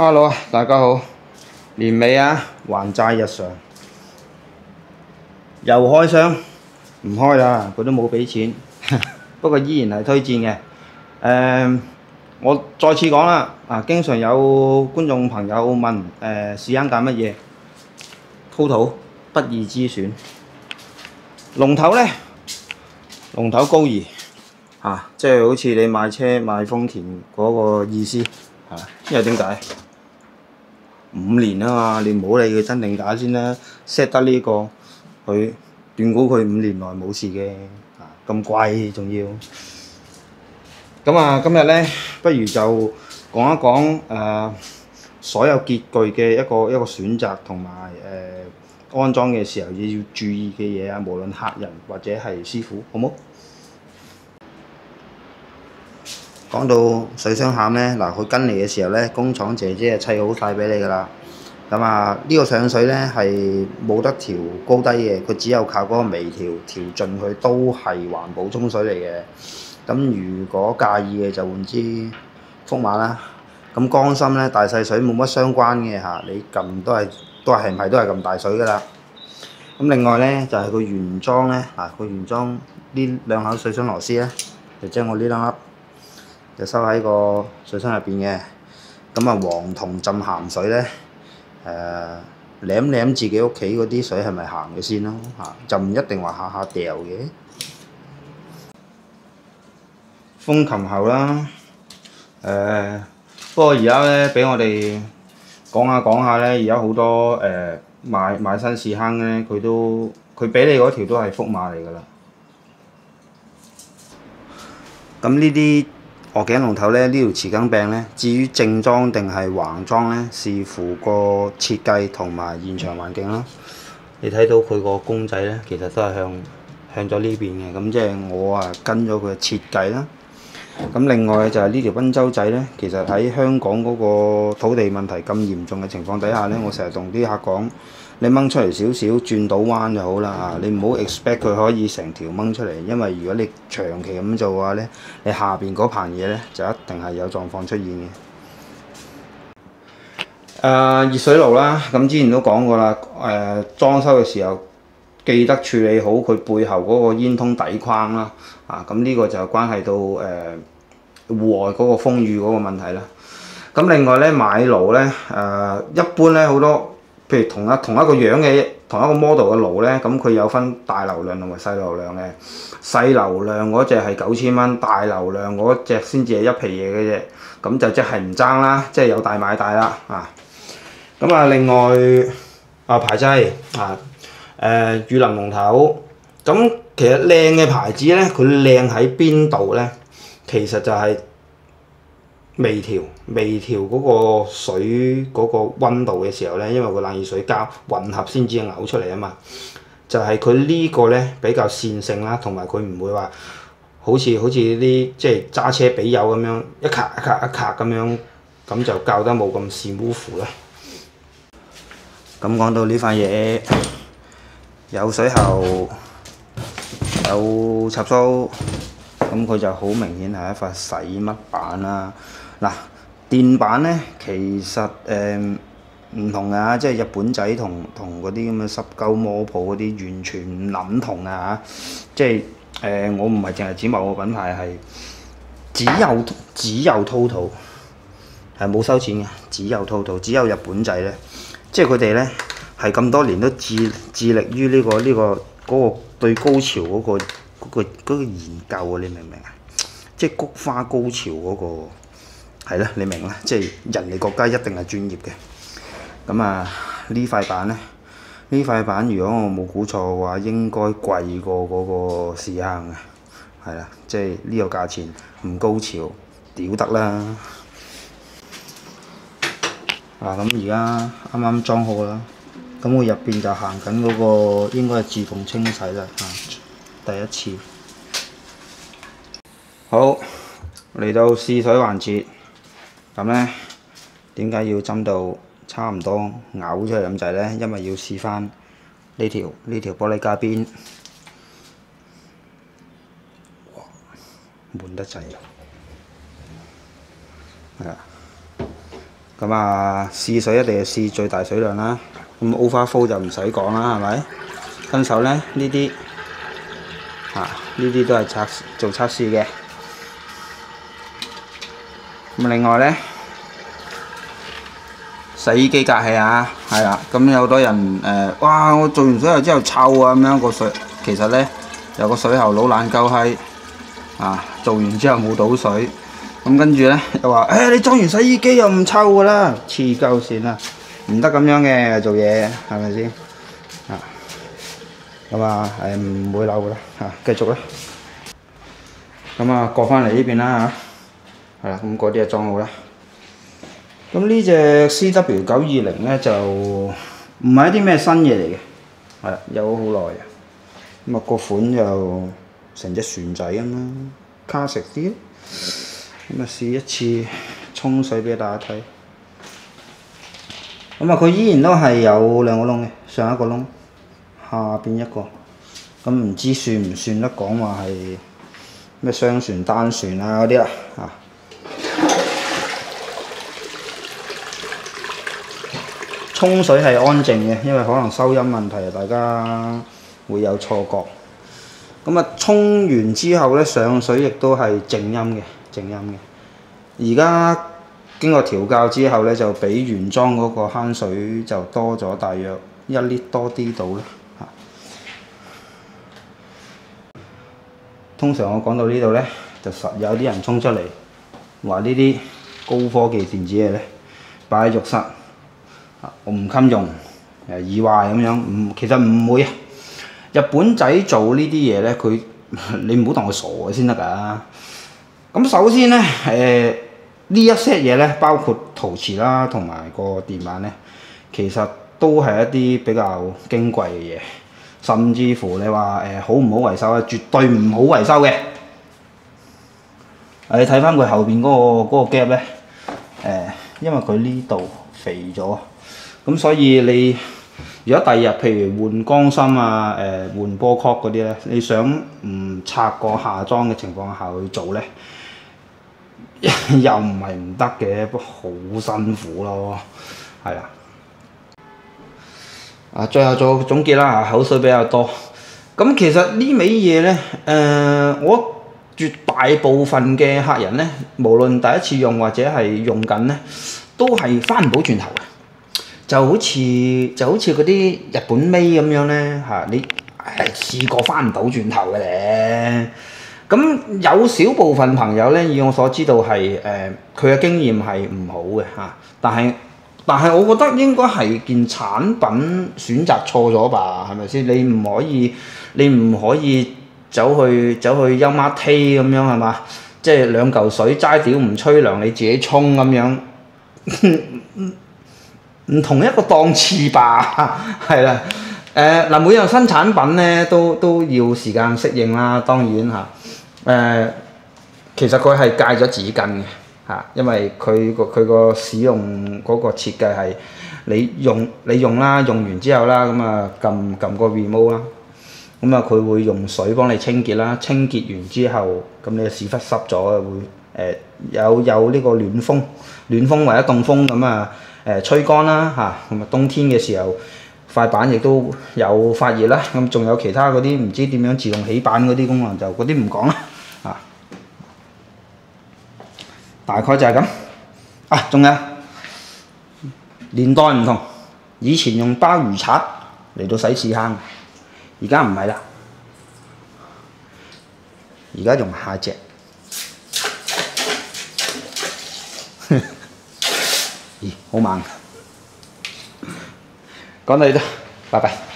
Hello 啊，大家好，年尾啊，還債日常，又開箱，唔開啦，佢都冇俾錢，不過依然係推薦嘅。我再次講啦，經常有觀眾朋友問試啱揀乜嘢，TOTO不二之選。龍頭呢，龍頭高爾即係好似你買車買豐田嗰個意思因為點解？5年啊嘛，你唔好理佢真定假先啦 ，set 得呢個佢斷估佢5年內冇事嘅，咁貴仲要。咁今日呢，不如就講一講所有潔具嘅一個選擇同埋安裝嘅時候要注意嘅嘢啊，無論客人或者係師傅，好冇？講到水箱餡呢，佢跟嚟嘅時候呢，工廠姐姐砌好晒俾你㗎啦。呢個上水呢係冇得調高低嘅，佢只有靠嗰個微調調盡佢都係環保沖水嚟嘅。如果介意嘅就換支福馬啦。缸芯呢，大細水冇乜相關嘅你撳都係唔係都係咁大水㗎啦。另外呢，就係佢原裝呢，佢原裝呢兩口水箱螺絲呢，就將我呢兩粒就收喺個水箱入邊嘅。黃銅浸鹹水呢，舐自己屋企嗰啲水係咪鹹嘅先咯就唔一定話下下掉嘅。風琴喉啦，不過而家呢，俾我哋講下呢，而家好多買新試坑呢，佢俾你嗰條都係福馬嚟㗎啦。呢啲鵝頸龍頭呢，呢條匙羹柄呢，至於正裝定係橫裝呢，視乎個設計同埋現場環境啦。你睇到佢個公仔呢，其實都係向咗呢邊嘅，即係我跟咗佢嘅設計啦。另外就係呢條賓州仔呢，其實喺香港嗰個土地問題咁嚴重嘅情況底下呢，我成日同啲客講，你掹出嚟少少，轉到彎就好啦你唔好 expect 佢可以成條掹出嚟，因為如果你長期咁做嘅話呢，你下邊嗰棚嘢呢，就一定係有狀況出現嘅。熱水爐啦，之前都講過啦，裝修嘅時候記得處理好佢背後嗰個煙通底框啦，呢個就關係到戶外嗰個風雨嗰個問題啦。另外呢，買爐呢，一般呢好多，譬如同一個樣嘅同一個 model 嘅爐呢，佢有分大流量同埋細流量嘅。細流量嗰隻係9000蚊，大流量嗰隻先至係一皮嘢嘅啫，就即係唔爭啦，即係有大買大啦另外排掣雨能龍頭，其實靚嘅牌子呢，佢靚喺邊度呢？其實就係微調嗰個水嗰個溫度嘅時候呢，因為個冷熱水膠混合先至嘔出嚟啊嘛。就係佢呢個呢比較線性啦，同埋佢唔會話好似啲即係揸車俾油咁樣一卡咁樣，咁就校得冇咁smooth啦。講到呢塊嘢有水喉有插蘇，佢就好明顯係一塊洗乜板啦。電板呢，其實唔同即係日本仔同嗰啲咁嘅濕鳩摩鋪嗰啲完全唔諗同即係我唔係淨係指某個品牌，係只有 TOTO 係冇收錢嘅，只有 TOTO， 只有日本仔呢。即係佢哋呢，係咁多年都致力於呢個嗰個對高潮嗰個研究你明唔明即係菊花高潮嗰個係啦，你明啦，即係人哋國家一定係專業嘅。呢塊板呢？呢塊板如果我冇估錯嘅話，應該貴過嗰個試坑嘅，係啦，即係呢個價錢唔高潮，屌得啦！而家啱啱裝好啦，我入邊就行緊嗰個應該係自動清洗啦，第一次。好，嚟到試水環節，呢點解要針到差唔多嘔出嚟咁滯呢？因為要試翻呢條玻璃加邊，哇，悶得滯，係啦。咁啊，試水一定係試最大水量啦。咁 overflow 就唔使講啦，係咪？跟手咧呢啲呢啲都係做測試嘅。咁另外咧，洗衣機隔氣啊，係啦。咁有好多人哇！我做完水喉之後臭啊咁樣個水，其實咧有個水喉佬懶鳩閪做完之後冇倒水。咁跟住咧又話你裝完洗衣機又唔臭㗎啦，黐鳩線啦，唔得咁樣嘅做嘢，係咪先？咁唔會漏㗎啦，繼續啦。咁過翻嚟呢邊啦係啦，咁嗰啲就裝好啦。咁呢隻 CW920咧就唔係一啲咩新嘢嚟嘅，係啦，有好耐啊。咁個款就成隻船仔咁啦，卡食啲。咁試一次沖水俾大家睇。咁佢依然都係有兩個窿嘅，上一個窿，下邊一個。咁唔知算唔算得講話係咩雙船單船嗰啲沖水係安靜嘅，因為可能收音問題，大家會有錯覺。咁沖完之後咧，上水亦都係靜音嘅。而家經過調校之後咧，就比原裝嗰個慳水就多咗大約1 litre多啲到啦。通常我講到呢度咧，就實有啲人衝出嚟話呢啲高科技電子嘢咧擺喺浴室，我唔襟用，易壞咁樣。其實唔會。日本仔做呢啲嘢咧，你唔好當佢傻嘅先得㗎。咁首先咧，呢一 set 嘢咧，包括陶瓷啦，同埋個電板咧，其實都係一啲比較矜貴嘅嘢，甚至乎你話好唔好維修啊？絕對唔好維修嘅。你睇翻佢後邊嗰個 gap 咧，因為佢呢度肥咗，咁所以你如果第二日譬如換缸芯換波殼嗰啲咧，你想唔拆個下裝嘅情況下去做咧，又唔係唔得嘅，不過好辛苦咯，係啦。最後做總結啦，口水比較多。咁其實呢味嘢咧，我絕大部分嘅客人咧，無論第一次用或者係用緊咧，都係翻唔到轉頭嘅。就好似嗰啲日本妹咁樣咧你試過翻唔到轉頭嘅咧。咁有少部分朋友咧，以我所知道係佢嘅經驗係唔好嘅但係我覺得應該係件產品選擇錯咗吧，係咪先？你唔可以走去休媽梯咁樣係嘛？即係2嚿水齋屌唔吹涼，你自己沖咁樣，唔同一個檔次吧，係啦。每樣新產品咧都要時間適應啦，當然其實佢係戒咗紙巾嘅因為佢個使用嗰個設計係你用啦，用完之後啦，撳個 remote 啦，佢會用水幫你清潔啦，清潔完之後咁你嘅屎忽濕咗會有呢個暖風或者凍風吹乾啦冬天嘅時候塊板亦都有發熱啦，仲有其他嗰啲唔知點樣自動起板嗰啲功能，就嗰啲唔講啦大概就係咁仲有年代唔同，以前用鮑魚刷嚟到洗屎坑，而家唔係啦，而家用下隻咦好猛，講到呢度，拜拜。